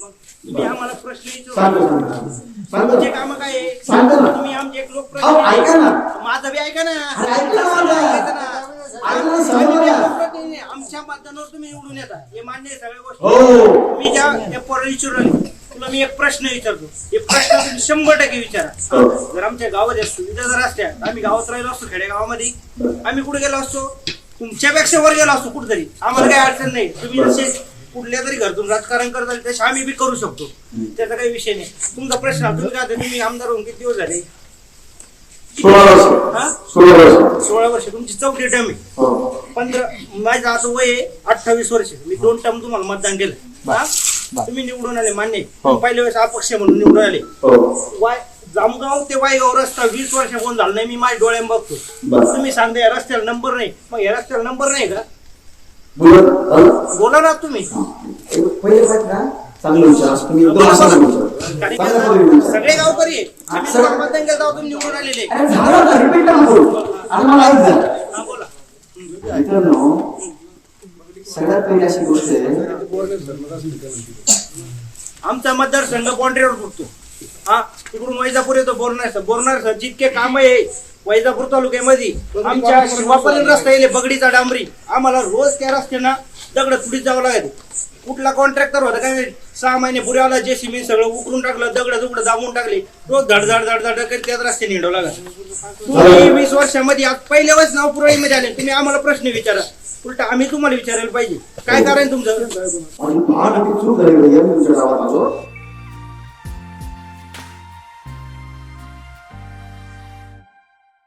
तुम्ही आम्हाला प्रश्न सांगतो तुमचे काम काय आहे? सांगतो ना. तुम्ही आमचे एक लोक अहो, ऐका ना. माझं बी ऐका ना. अरे ऐका ना माझं. ऐका ना. ऐका ना, आम्ही समजलं बी का? लोकप्रतिनिधी आहे. आमच्या मतदानावर तुम्ही निवडून येता हे मान्य आहे सगळ्या गोष्टी. हो. मी ज्या पोराला विचारू राहिले तुला मी एक प्रश्न विचारतो. हे प्रश्न तुम्ही 100% विचारा. हो. जर आमच्या गावात सुविधा जर असत्या तर आम्ही गावात राहिलो असतो खेडेगावामध्ये आम्ही कुठे गेलो असतो तुमच्यापेक्षा वर गेलो असतो कुठेतरी आम्हाला काही अडचण नाही. तुम्ही जसे कुठल्या तरी घरातून राजकारण करता तसे आम्ही बी करू शकतो त्याचा काही विषय नाही. तुमचा प्रश्न तुम्ही काय तुम्ही आमदार होऊन किती दिवस झाले? 16 वर्ष. हा 16 वर्ष. 16 वर्ष तुमची 4थी टर्म आहे. हो. 15 माझं आता वय आहे 28 वर्ष. मी 2 टर्म तुम्हाला मतदान केलं. हा तुम्ही निवडून आले मान्य आहे. हो. पहिल्या वेळेस अपक्ष म्हणून निवडून आले. हो. जामगाव ते वायगाव रस्ता 20 वर्ष कोण झालं नाही मी माझ्या डोळ्याने बघतो. बरं. तुम्ही सांगता या रस्त्याला नंबर नाही मग या रस्त्याला नंबर नाही का? बोला ना तुम्ही. पहिले पाठ ना चांगलं विचार तुम्ही एकदम असं विचार. कारण चांगलं की बोलून विचार. सगळे गावकरी आहे. आम्ही सर- तुम्हाला मतदान केलं तेव्हा तुम्ही निवडून आलेले. अरे झालं ना रिपीट नका करू. आता मला ऐक जा. हा बोला. मित्रांनो सगळ्यात पहिली अशी गोष्ट आहे आमचा मतदारसंघ बाउंड्रीवर फुटतो. हा तिकडून वैजापूर येतो बोरणार जितके काम आहे वैजापूर तालुक्यामध्ये आमच्या शिवापर्यंत रस्ता येईल बगडीचा डांबरी आम्हाला रोज त्या रस्त्यानं दगड तुडीत जावं लागेल. कुठला कॉन्ट्रॅक्टर होता काय 6 महिने पुढे आला जेसीबी सगळं उकरून टाकलं दगड दुगड दाबून टाकले रोज धड धड धड धड करीत त्याच रस्त्याने हिंडवं लागेल. तुम्ही 20 वर्षामध्ये आज पहिल्या वेळेस नाव पुरवणीमध्ये आले तुम्ही आम्हाला प्रश्न विचारा उलटा आम्ही तुम्हाला विचारायला पाहिजे काय कारण तुमचं. आणि 10 मिनिट सुरू झाले तुमच्या गावात आलो